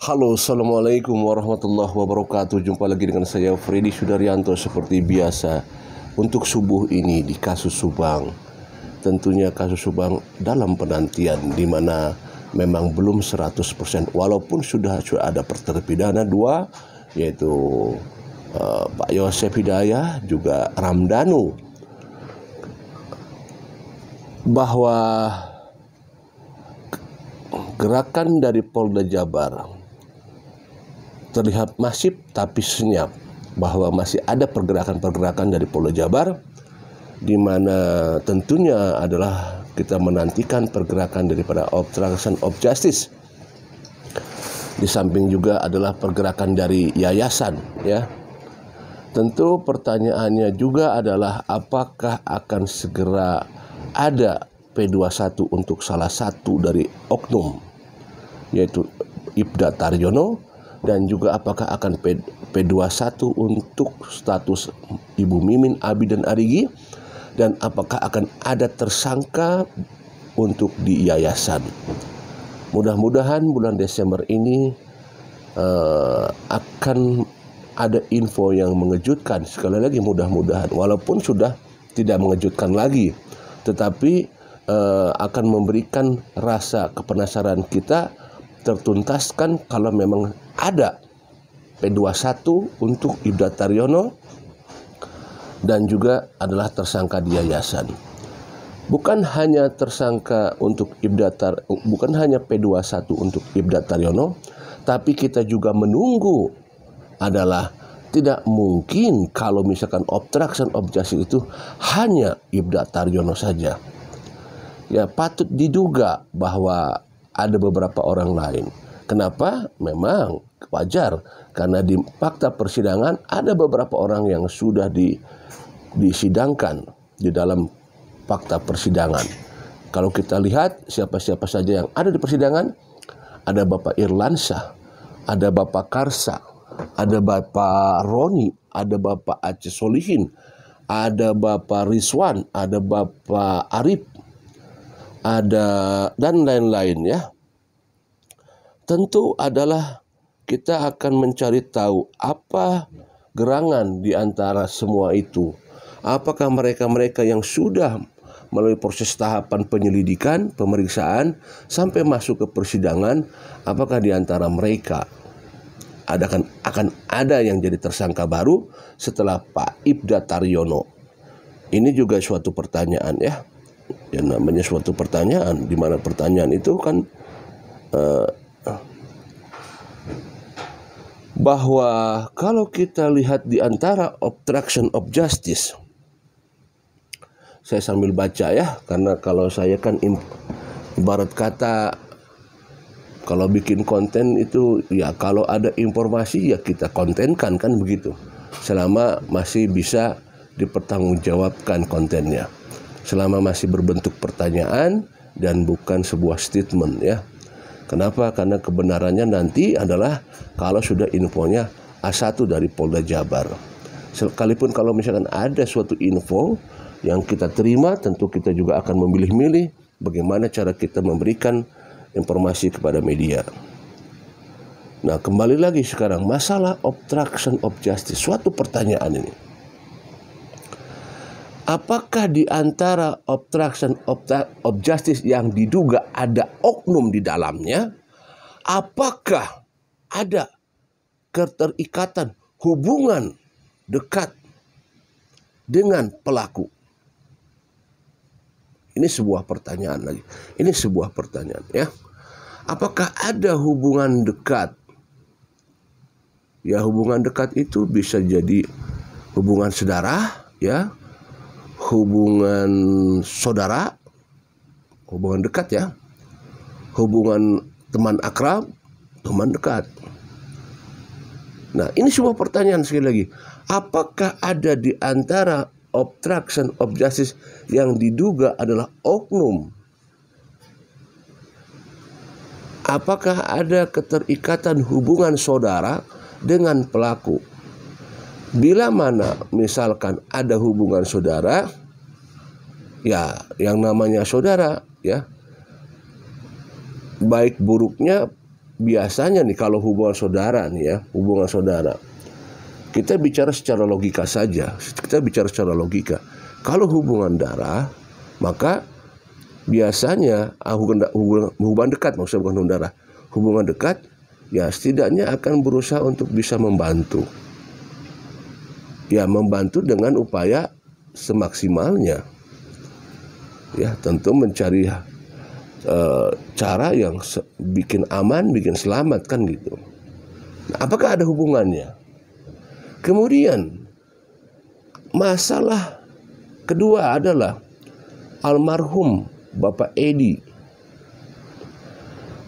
Halo, Assalamualaikum warahmatullahi wabarakatuh. Jumpa lagi dengan saya Freddy Sudaryanto seperti biasa. Untuk subuh ini di kasus Subang, tentunya kasus Subang dalam penantian, di mana memang belum 100%, walaupun sudah ada terpidana dua, yaitu Pak Yosef Hidayah juga Ramdhanu, bahwa gerakan dari Polda Jabar terlihat masif tapi senyap, bahwa masih ada pergerakan-pergerakan dari Polda Jabar, di mana tentunya adalah kita menantikan pergerakan daripada obstruction of justice. Di samping juga adalah pergerakan dari yayasan, ya. Tentu pertanyaannya juga adalah apakah akan segera ada P21 untuk salah satu dari oknum, yaitu Ibda Taryono, dan juga apakah akan P21 untuk status Ibu Mimin, Abi dan Arigi, dan apakah akan ada tersangka untuk di yayasan. Mudah-mudahan bulan Desember ini akan ada info yang mengejutkan. Sekali lagi mudah-mudahan, walaupun sudah tidak mengejutkan lagi, tetapi akan memberikan rasa kepenasaran kita tertuntaskan kalau memang ada P21 untuk Ibda Taryono dan juga adalah tersangka di yayasan. Bukan hanya tersangka untuk bukan hanya P21 untuk Ibda Taryono, tapi kita juga menunggu adalah tidak mungkin kalau misalkan obstruction of justice itu hanya Ibda Taryono saja. Ya, patut diduga bahwa ada beberapa orang lain. Kenapa? Memang wajar, karena di fakta persidangan ada beberapa orang yang sudah disidangkan di dalam fakta persidangan. Kalau kita lihat siapa-siapa saja yang ada di persidangan, ada Bapak Irlansyah, ada Bapak Karsa, ada Bapak Roni, ada Bapak Aceh Solihin, ada Bapak Rizwan, ada Bapak Arif, ada dan lain-lain, ya. Tentu adalah kita akan mencari tahu apa gerangan di antara semua itu. Apakah mereka-mereka yang sudah melalui proses tahapan penyelidikan, pemeriksaan sampai masuk ke persidangan, apakah di antara mereka akan ada yang jadi tersangka baru setelah Pak Ibda Taryono? Ini juga suatu pertanyaan, ya. Yang namanya suatu pertanyaan, di mana pertanyaan itu kan bahwa kalau kita lihat di antara obstruction of justice, saya sambil baca, ya, karena kalau saya kan ibarat kata kalau bikin konten itu, ya, kalau ada informasi ya kita kontenkan, kan begitu, selama masih bisa dipertanggungjawabkan kontennya, selama masih berbentuk pertanyaan dan bukan sebuah statement, ya. Kenapa? Karena kebenarannya nanti adalah kalau sudah infonya A1 dari Polda Jabar. Sekalipun kalau misalkan ada suatu info yang kita terima, tentu kita juga akan memilih-milih bagaimana cara kita memberikan informasi kepada media. Nah, kembali lagi sekarang masalah obstruction of justice. Suatu pertanyaan ini, apakah di antara obstruction of justice yang diduga ada oknum di dalamnya, apakah ada keterikatan hubungan dekat dengan pelaku? Ini sebuah pertanyaan lagi. Ini sebuah pertanyaan, ya. Apakah ada hubungan dekat? Ya, hubungan dekat itu bisa jadi hubungan saudara, ya. Hubungan saudara, hubungan dekat, ya, hubungan teman akrab, teman dekat. Nah, ini sebuah pertanyaan sekali lagi. Apakah ada di antara obstruction of justice yang diduga adalah oknum? Apakah ada keterikatan hubungan saudara dengan pelaku? Bila mana misalkan ada hubungan saudara, ya, yang namanya saudara, ya, baik buruknya biasanya nih kalau hubungan saudara nih ya, hubungan saudara, kita bicara secara logika saja. Kita bicara secara logika. Kalau hubungan darah, maka biasanya hubungan dekat, maksudnya bukan hubungan darah. Hubungan dekat ya setidaknya akan berusaha untuk bisa membantu. Ya, membantu dengan upaya semaksimalnya. Ya, tentu mencari cara yang bikin aman, bikin selamat kan gitu. Nah, apakah ada hubungannya? Kemudian masalah kedua adalah almarhum Bapak Edi.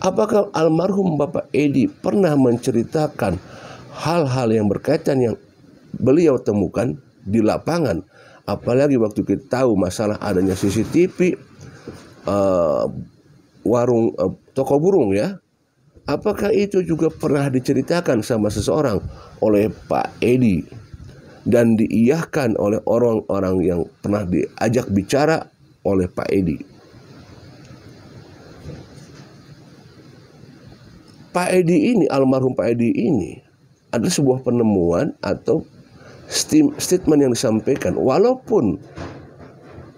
Apakah almarhum Bapak Edi pernah menceritakan hal-hal yang berkaitan yang beliau temukan di lapangan? Apalagi waktu kita tahu masalah adanya CCTV warung toko burung ya. Apakah itu juga pernah diceritakan sama seseorang oleh Pak Edi dan diiyahkan oleh orang-orang yang pernah diajak bicara oleh Pak Edi? Pak Edi ini, almarhum Pak Edi ini adalah sebuah penemuan atau statement yang disampaikan, walaupun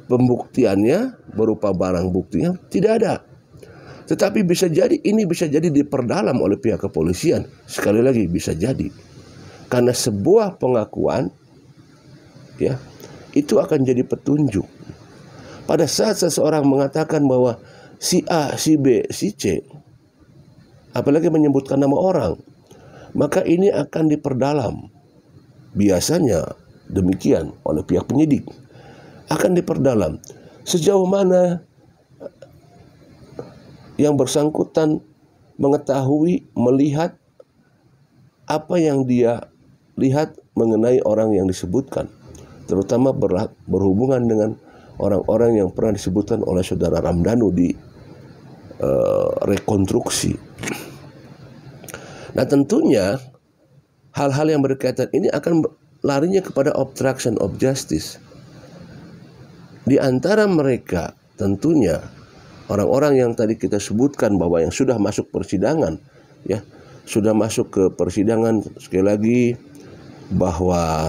pembuktiannya berupa barang buktinya tidak ada. Tetapi bisa jadi diperdalam oleh pihak kepolisian. Sekali lagi bisa jadi. Karena sebuah pengakuan ya, itu akan jadi petunjuk. Pada saat seseorang mengatakan bahwa si A, si B, si C, apalagi menyebutkan nama orang, maka ini akan diperdalam. Biasanya demikian oleh pihak penyidik. Akan diperdalam sejauh mana yang bersangkutan mengetahui, melihat apa yang dia lihat mengenai orang yang disebutkan, terutama berhubungan dengan orang-orang yang pernah disebutkan oleh saudara Ramdhanu di rekonstruksi. Nah, tentunya hal-hal yang berkaitan ini akan larinya kepada obstruction of justice. Di antara mereka tentunya orang-orang yang tadi kita sebutkan bahwa yang sudah masuk persidangan, ya, sudah masuk ke persidangan, sekali lagi bahwa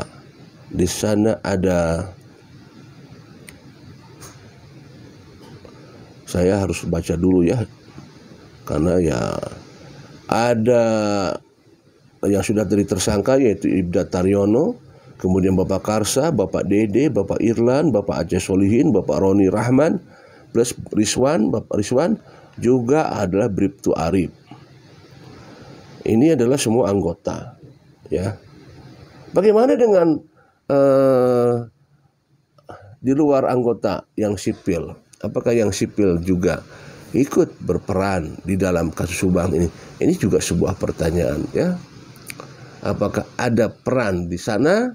di sana ada, saya harus baca dulu ya, karena ya ada yang sudah jadi tersangka yaitu Ibda Taryono, kemudian Bapak Karsa, Bapak Dede, Bapak Irlan, Bapak Aceh Solihin, Bapak Roni Rahman, plus Rizwan, Bapak Rizwan, juga adalah Bribtu Arif. Ini adalah semua anggota, ya. Bagaimana dengan di luar anggota yang sipil? Apakah yang sipil juga ikut berperan di dalam kasus Subang ini? Ini juga sebuah pertanyaan, ya. Apakah ada peran di sana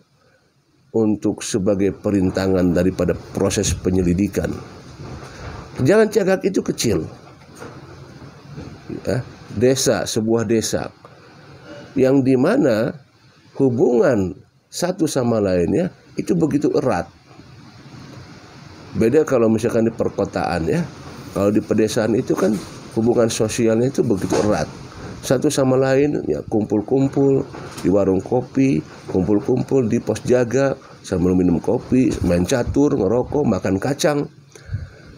untuk sebagai perintangan daripada proses penyelidikan? Jalan Cagak itu kecil, ya, sebuah desa yang dimana hubungan satu sama lainnya itu begitu erat. Beda kalau misalkan di perkotaan ya. Kalau di pedesaan itu kan hubungan sosialnya itu begitu erat. Satu sama lain ya, kumpul-kumpul di warung kopi, kumpul-kumpul di pos jaga sambil minum kopi, main catur, ngerokok, makan kacang.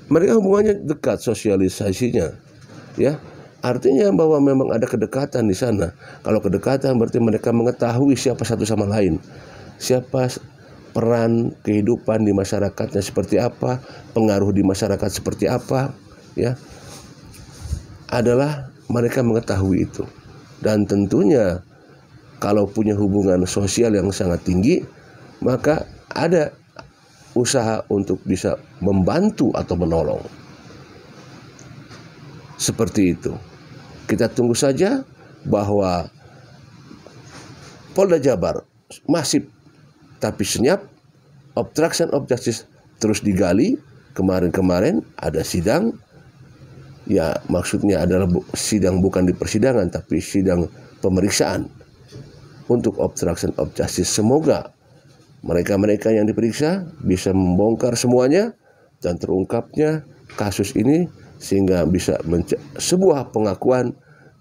Mereka hubungannya dekat, sosialisasinya, ya. Artinya bahwa memang ada kedekatan di sana. Kalau kedekatan berarti mereka mengetahui siapa satu sama lain, siapa peran kehidupan di masyarakatnya seperti apa, pengaruh di masyarakat seperti apa, ya. Adalah mereka mengetahui itu. Dan tentunya kalau punya hubungan sosial yang sangat tinggi, maka ada usaha untuk bisa membantu atau menolong. Seperti itu. Kita tunggu saja bahwa Polda Jabar masif tapi senyap, obstruction of justice terus digali. Kemarin-kemarin ada sidang, ya maksudnya adalah sidang bukan di persidangan tapi sidang pemeriksaan untuk obstruction of justice. Semoga mereka-mereka yang diperiksa bisa membongkar semuanya dan terungkapnya kasus ini sehingga bisa sebuah pengakuan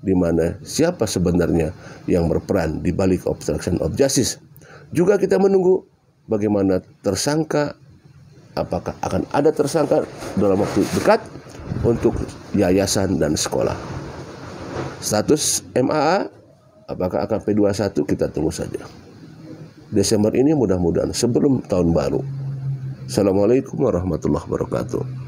di mana siapa sebenarnya yang berperan di balik obstruction of justice. Juga kita menunggu bagaimana tersangka, apakah akan ada tersangka dalam waktu dekat untuk yayasan dan sekolah. Status MAA, apakah akan P21, kita tunggu saja. Desember ini mudah-mudahan sebelum tahun baru. Assalamualaikum warahmatullahi wabarakatuh.